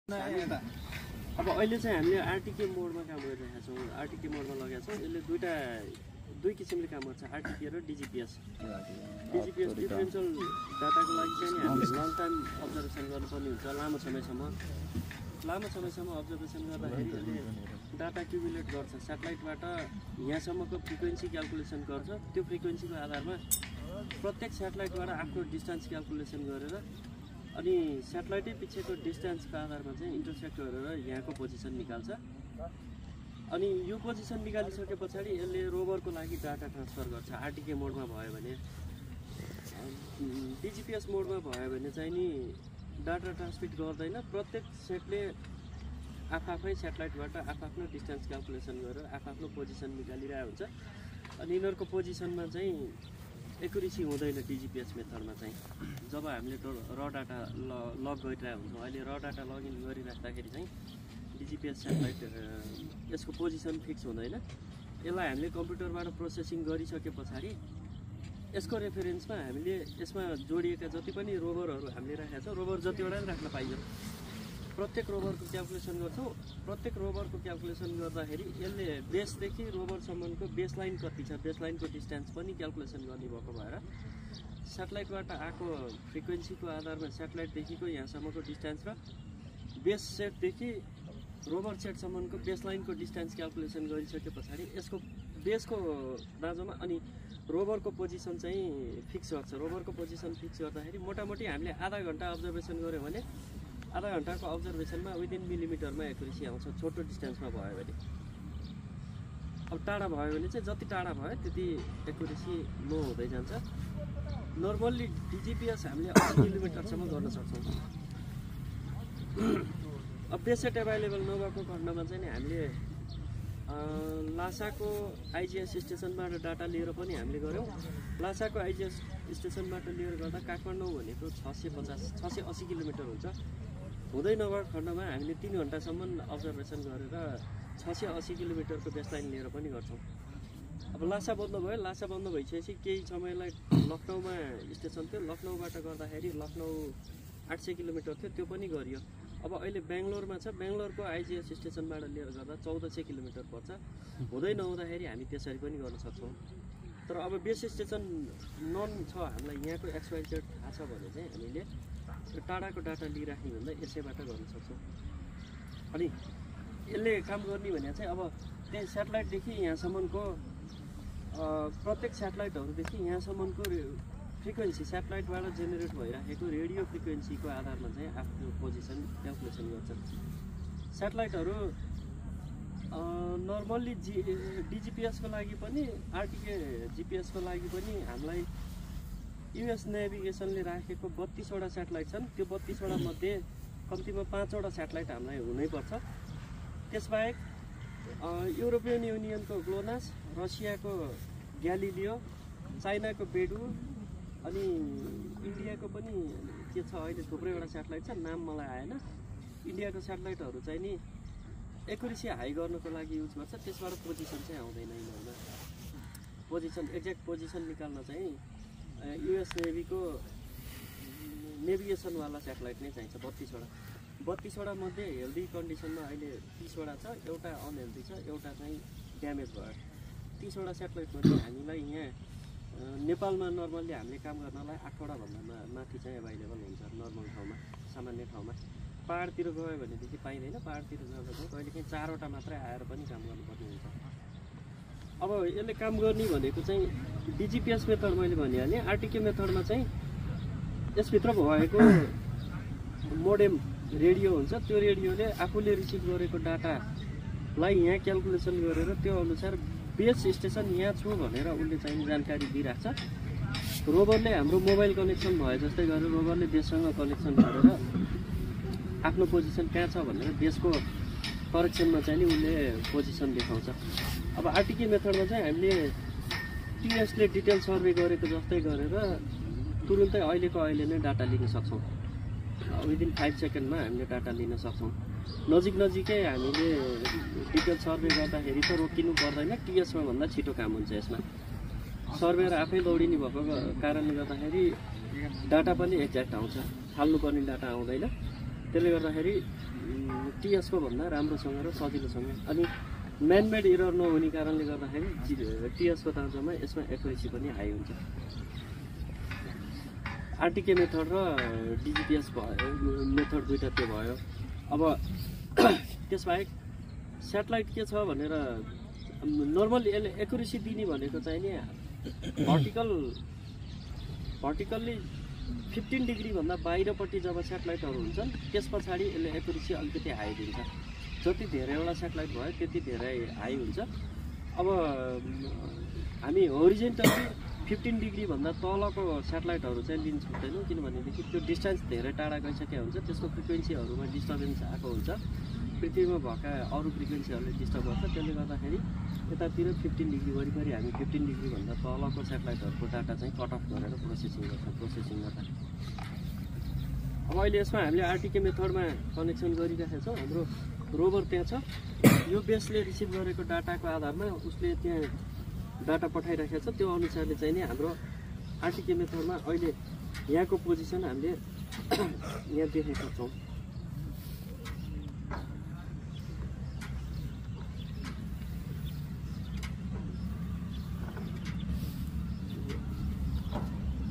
अब अहिले चाहिँ हामीले आरटीके मोडमा काम गरिरहेका छौँ। आरटीके मोडमा लगाएका छौँ। यसले दुई किसिमले काम गर्छ, आरटीके र डिजिपिएस। डिजिपिएस डिफरेन्शियल डाटाको लागि चाहिँ हामीले लङ टाइम अब्जर्भेसन गर्नुपर्ने हुन्छ। लामो समयसम्म अब्जर्भेसन गर्दाखेरि यसले डाटा क्युमुलेट गर्छ। स्याटेलाइटबाट यहाँसम्मको फ्रिक्वेन्सी क्यालकुलेसन गर्छ। त्यो फ्रिक्वेन्सीको आधारमा प्रत्येक स्याटेलाइटबाट आफ्नो डिस्टेन्स क्यालकुलेसन गरेर अनि स्याटेलाइटै पछिको डिस्टेन्सको आधारमा चाहिँ इन्टरसेक्ट गरेर यहाँको पोजिसन निकाल्छ। अनि यो पोजिसन निकालिसके पछाडि यसले रोभरको लागि डाटा ट्रान्सफर गर्छ। आरटीके मोडमा भयो भने, डिजिपिएस मोडमा भयो भने चाहिँ नि डाटा ट्रान्समिट गर्दैन। प्रत्येक सेटले आफै स्याटेलाइटबाट आफ्नो डिस्टेन्स क्यालकुलेसन गरेर आफ्नो पोजिसन निकालिरहेको हुन्छ। अनि यिनीहरूको पोजिसनमा चाहिँ एकुरेसी हुँदैन डिजिपिएस मेथडमा चाहिँ। जब हामीले र डाटा लग गरिरहेको हुन्छौँ, अहिले र डाटा लगइन गरिराख्दाखेरि चाहिँ डिजिपिएस स्याटेलाइट यसको पोजिसन फिक्स हुँदैन। यसलाई हामीले कम्प्युटरबाट प्रोसेसिङ गरिसके पछाडि यसको रेफरेन्समा हामीले यसमा जोडिएका जति पनि रोभरहरू हामीले राखेका छौँ, रोभर जतिवटा पनि राख्न पाइन्छ। प्रत्येक रोभरको क्यालकुलेसन गर्छौँ। प्रत्येक रोभरको क्यालकुलेसन गर्दाखेरि यसले बेसदेखि रोभरसम्मको बेसलाइन कति छ, बेसलाइनको डिस्टेन्स पनि क्यालकुलेसन गर्ने भएको भएर स्याटेलाइटबाट आएको फ्रिक्वेन्सीको आधारमा स्याटेलाइटदेखिको यहाँसम्मको डिस्टेन्स र बेस सेटदेखि रोभर सेटसम्मको बेसलाइनको डिस्टेन्स क्यालकुलेसन गरिसके पछाडि यसको बेसको दाँजोमा अनि रोभरको पोजिसन चाहिँ फिक्स गर्छ। रोभरको पोजिसन फिक्स गर्दाखेरि मोटामोटी हामीले आधा घन्टा अब्जर्भेसन गऱ्यो भने आधा घन्टाको अब्जर्भेसनमा विदिन मिलिमिटरमा एकुरेसी आउँछ, छोटो डिस्टेन्समा भयो भने। अब टाढा भयो भने चाहिँ जति टाढा भयो त्यति एकुरेसी लो हुँदै जान्छ। नर्मल्ली डिजिपिएस हामीले 80 किलोमिटरसम्म गर्न सक्छौँ। अब बेसेट एभाइलेबल नभएको खण्डमा चाहिँ हामीले लासाको आइजिएस स्टेसनबाट डाटा लिएर पनि हामीले गऱ्यौँ। लासाको आइजिएस स्टेसनबाट लिएर गर्दा काठमाडौँ भनेको 680 किलोमिटर हुन्छ। हुँदै नभएको खण्डमा हामीले 3 घन्टासम्म अब्जर्भेसन गरेर 680 किलोमिटरको बेसलाइन लिएर पनि गर्छौँ। अब लासा बन्द भयो। लासा बन्द भइसकेपछि केही समयलाई लखनऊमा स्टेसन थियो। लखनऊबाट गर्दाखेरि लखनऊ 800 किलोमिटर थियो, त्यो पनि गरियो। अब अहिले बेङ्गलोरमा छ। बेङ्गलोरको आइजिएस स्टेसनबाट लिएर गर्दा 1400 किलोमिटर पर्छ। हुँदै नहुँदाखेरि हामी त्यसरी पनि गर्न सक्छौँ। तर अब बेस स्टेसन नन छ, हामीलाई यहाँको XYZ थाहा छ भने चाहिँ हामीले टाढाको डाटा लिइराख्ने भन्दा यसैबाट गर्न सक्छौँ। अनि यसले काम गर्ने भने चाहिँ अब त्यही स्याटेलाइटदेखि यहाँसम्मको प्रत्येक स्याटेलाइटहरूदेखि यहाँसम्मको फ्रिक्वेन्सी स्याटेलाइटबाट जेनेरेट भइराखेको रेडियो फ्रिक्वेन्सीको आधारमा चाहिँ आफ्नो पोजिसन क्यालकुलेसन गर्छ। स्याटेलाइटहरू नर्मल्ली डिजिपिएसको लागि पनि आरटीके जिपिएसको लागि पनि हामीलाई युएस नेभिगेसनले राखेको 32वटा स्याटेलाइट छन्। त्यो 32वटा मध्ये कम्तीमा 5वटा स्याटेलाइट हामीलाई हुनैपर्छ। त्यसबाहेक युरोपियन युनियनको ग्लोनास, रसियाको ग्यालिलियो, चाइनाको बेडु अनि इन्डियाको पनि के छ अहिले थुप्रैवटा स्याटेलाइट छ, नाम मलाई आएन। इन्डियाको स्याटेलाइटहरू चाहिँ नि एकुरेसी हाई गर्नको लागि युज गर्छ। त्यसबाट पोजिसन चाहिँ आउँदैन यिनीहरूमा। पोजिसन एक्ज्याक्ट पोजिसन निकाल्न चाहिँ युएस नेभीको नेभिगेसनवाला स्याटेलाइट नै चाहिन्छ। 32वटा मध्ये हेल्दी कन्डिसनमा अहिले 30वटा छ, एउटा अनहेल्दी छ, एउटा चाहिँ ड्यामेज भयो। 30वटा स्याटेलाइटमध्ये हामीलाई यहाँ नेपालमा नर्मल्ली हामीले काम गर्नलाई 8वटा भन्दा माथि चाहिँ एभाइलेबल हुन्छ नर्मल ठाउँमा, सामान्य ठाउँमा। पहाडतिर गयो भनेदेखि पाइँदैन। पहाडतिर जाँदा चाहिँ कहिलेकाहीँ 4वटा मात्रै आएर पनि काम गर्नुपर्ने हुन्छ। अब यसले काम गर्ने भनेको चाहिँ डिजिपिएस मेथड मैले भनिहालेँ। आरटीके मेथडमा चाहिँ यसभित्र भएको मोडेम रेडियो हुन्छ। त्यो रेडियोले आफूले रिसिभ गरेको डाटालाई यहाँ क्यालकुलेसन गरेर त्यो अनुसार बेस स्टेसन यहाँ छु भनेर उसले चाहिँ जानकारी दिइराख्छ। रोभरले हाम्रो मोबाइल कनेक्सन भए जस्तै गरेर रोभरले बेससँग कनेक्सन गरेर आफ्नो पोजिसन कहाँ छ भनेर बेसको करेक्सनमा चाहिँ नि उसले पोजिसन देखाउँछ। अब आरटीके मेथडमा चाहिँ हामीले टिएसले डिटेल सर्वे गरेको जस्तै गरेर तुरुन्तै अहिले नै डाटा लिन सक्छौँ। विदिन 5 सेकेन्डमा हामीले डाटा लिन सक्छौँ। नजिकै हामीले डिटेल सर्वे गर्दाखेरि त रोकिनु पर्दैन। टिएसमा भन्दा छिटो काम हुन्छ यसमा। सर्भर आफै दौडिने भएको कारणले गर्दाखेरि डाटा पनि एक्ज्याक्ट आउँछ, फाल्नुपर्ने डाटा आउँदैन। त्यसले गर्दाखेरि टिएसको भन्दा राम्रोसँग र सजिलोसँग अनि म्यानमेड एरर नहुने कारणले गर्दाखेरि टिएसको दाँजोमा यसमा एक्युरेसी पनि हाई हुन्छ। आरटिके मेथड र डिजिपिएस मेथड दुईटा त्यो भयो। अब त्यसबाहेक स्याटेलाइट के छ भनेर नर्मल यसले एक्युरेसी दिने भनेको चाहिँ नि भर्टिकल्ली 15 डिग्री भन्दा बाहिरपट्टि जब स्याटेलाइटहरू हुन्छन् त्यस पछाडि यसले एक्युरेसी अलिकति हाई दिन्छ। जति धेरैवटा स्याटेलाइट भयो त्यति धेरै हाई हुन्छ। अब हामी होरिजेन्टली 15 डिग्री भन्दा तलको स्याटेलाइटहरू चाहिँ लिन सक्दैनौँ किनभनेदेखि त्यो डिस्टेन्स धेरै टाढा गइसकेको हुन्छ, त्यसको फ्रिक्वेन्सीहरूमा डिस्टर्बेन्स आएको हुन्छ, पृथ्वीमा भएका अरू फ्रिक्वेन्सीहरूले डिस्टर्ब गर्छ। त्यसले गर्दाखेरि यतातिर 15 डिग्री वरिपरि हामी 15 डिग्री भन्दा तलको स्याटेलाइटहरूको डाटा चाहिँ कट अफ गरेर प्रोसेसिङ गर्दा। अब अहिले यसमा हामीले आरटिके मेथडमा कनेक्सन गरिरहेका छौँ। हाम्रो रोभर त्यहाँ छ, यो बेसले रिसिभ गरेको डाटाको आधारमा उसले त्यहाँ डाटा पठाइराखेको छ। त्यो अनुसारले चाहिँ नि हाम्रो आरटिके मेथडमा अहिले यहाँको पोजिसन हामीले यहाँ देख्न सक्छौँ।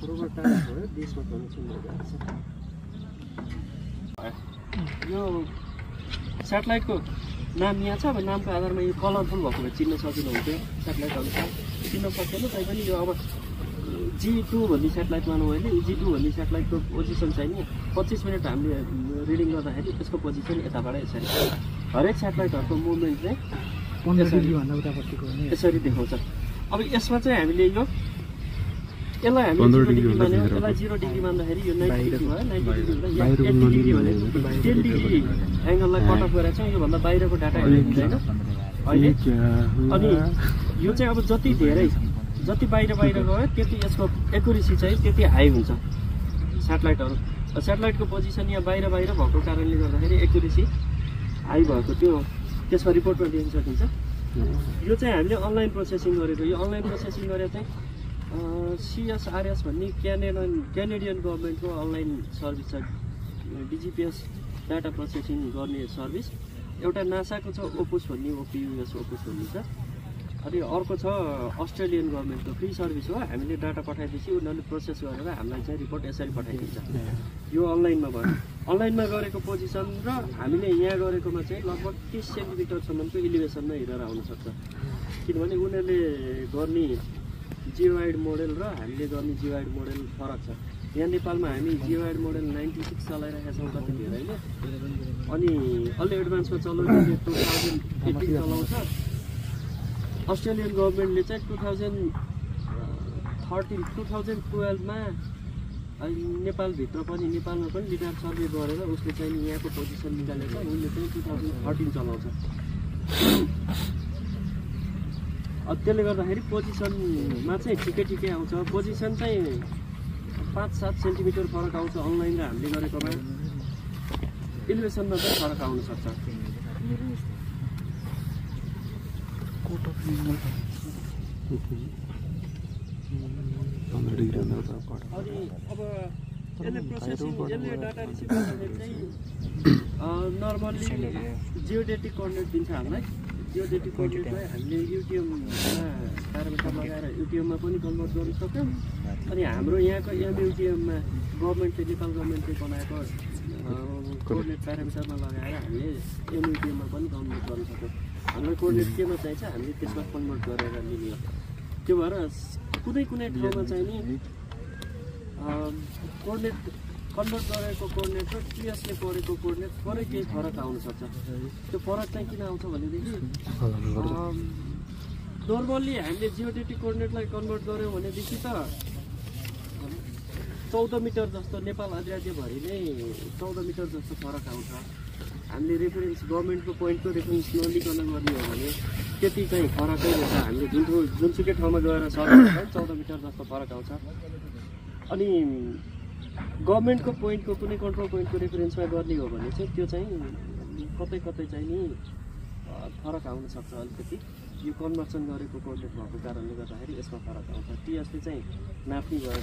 रोभर टाइम भयो, देशमा कनेक्सन भइरहेको छ। यो स्याटेलाइटको नाम यहाँ छ। अब नामको आधारमा यो कलरफुल भएको भए चिन्न सजिलो हुन्थ्यो। स्याटेलाइटहरू चिन्न सक्दैन, तैपनि यो अब G2 भन्ने स्याटेलाइट मानौँ अहिले। G2 भन्ने स्याटेलाइटको पोजिसन चाहिँ नि 25 मिनट हामीले रिडिङ गर्दाखेरि यसको पोजिसन यताबाट यसरी हरेक स्याटेलाइटहरूको मुभमेन्ट चाहिँ 15 डिग्रीभन्दा उतापट्टिको यसरी देखाउँछ। अब यसमा चाहिँ हामीले यसलाई हामी 0 डिग्री मान्यौँ, यसलाई 0 डिग्री मान्दाखेरि यो 90 डिग्री भयो। 90 डिग्री भन्दा 80 डिग्री भनेको 10 डिग्री एङ्गललाई कट अफ गरेर चाहिँ योभन्दा बाहिरको डाटा हुँदैन अहिले। अनि यो चाहिँ अब जति बाहिर गयो त्यति यसको एक्युरेसी चाहिँ त्यति हाई हुन्छ। स्याटेलाइटको पोजिसन यहाँ बाहिर भएको कारणले गर्दाखेरि एक्युरेसी हाई भएको त्यो त्यसमा रिपोर्टमा देख्न सकिन्छ। यो चाहिँ हामीले अनलाइन प्रोसेसिङ गरेको। यो अनलाइन प्रोसेसिङ गरेर चाहिँ CSRS भन्ने क्यानेडियन गभर्मेन्टको अनलाइन सर्भिस छ, डिजिपिएस डाटा प्रोसेसिङ गर्ने सर्भिस। एउटा नासाको छ ओपुस भन्ने, ओपियुएस ओपुस भन्ने छ। अनि अर्को छ अस्ट्रेलियन गभर्मेन्टको फ्री सर्भिस हो। हामीले डाटा पठाएपछि उनीहरूले प्रोसेस गरेर हामीलाई चाहिँ रिपोर्ट यसरी पठाइदिन्छ। यो अनलाइनमा भयो। अनलाइनमा गरेको पोजिसन र हामीले यहाँ गरेकोमा चाहिँ लगभग 30 सेन्टिमिटरसम्मको इलिभेसनमा हिँडेर आउनसक्छ। किनभने उनीहरूले गर्ने जियोआइड मोडेल र हामीले गर्ने जियोआइड मोडेल फरक छ। यहाँ नेपालमा हामी जियोआइड मोडेल 96 चलाइरहेका छौँ कति धेरैले। अनि अलि एडभान्समा चलाउने 2018 चलाउँछ। अस्ट्रेलियन गभर्मेन्टले चाहिँ 2012मा नेपालमा पनि लिडार सर्वे गरेर उसले चाहिँ यहाँको पोजिसन निकालेर उसले चाहिँ 2013 चलाउँछ। त्यसले गर्दाखेरि पोजिसनमा चाहिँ ठिकै आउँछ। पोजिसन चाहिँ 5-7 सेन्टिमिटर फरक आउँछ अनलाइन र हामीले गरेकोमा। इलिभेसनमा चाहिँ फरक आउन सक्छ। अनि अब यसले डाटा रिसिभ गर्दाखेरि चाहिँ नर्मल्ली जियोडेटिक कोअर्डिनेट दिन्छ हामीलाई। जियोडेटिक कोअर्डिनेटलाई हामीले युटिएममा प्यारामिटर लगाएर युटिएममा पनि कन्भर्ट गर्न सक्छौँ। अनि हाम्रो यहाँको एमयुटिएममा नेपाल गभर्मेन्टले बनाएको कोअर्डिनेट प्यारामिटरमा लगाएर हामीले एमयुटिएममा पनि कन्भर्ट गर्न सक्छौँ। हामीलाई कोअर्डिनेट केमा चाहिन्छ हामीले त्यसमा कन्भर्ट गरेर लिने हो। त्यो भएर कुनै ठाउँमा चाहिँ नि कोअर्डिनेट कन्भर्ट गरेको कोअर्डिनेट र टिएसले परेको कोअर्डिनेट थोरै केही फरक आउन सक्छ। त्यो फरक चाहिँ किन आउँछ भनेदेखि नर्मल्ली हामीले जियोडेटिक कोअर्डिनेटलाई कन्भर्ट गऱ्यौँ भनेदेखि त 14 मिटर जस्तो नेपाल अधिराज्यभरि नै 14 मिटर जस्तो फरक आउँछ। हामीले रेफरेन्स गभर्मेन्टको पोइन्टको रेफरेन्स नलिकन गर्ने हो भने त्यति चाहिँ फरकै हुन्छ। हामीले जुनसुकै ठाउँमा गएर सर्च 14 मिटर जस्तो फरक आउँछ। अनि गभर्मेन्टको पोइन्टको कुनै कन्ट्रोल पोइन्टको रेफरेन्समा गर्ने हो भने चाहिँ त्यो चाहिँ कतै चाहिँ नि फरक आउन सक्छ अलिकति। यो कन्भर्सन गरेको कोअर्डिनेट भएको कारणले गर्दाखेरि यसमा फरक आउँछ। टिएसले चाहिँ नाप्ने भयो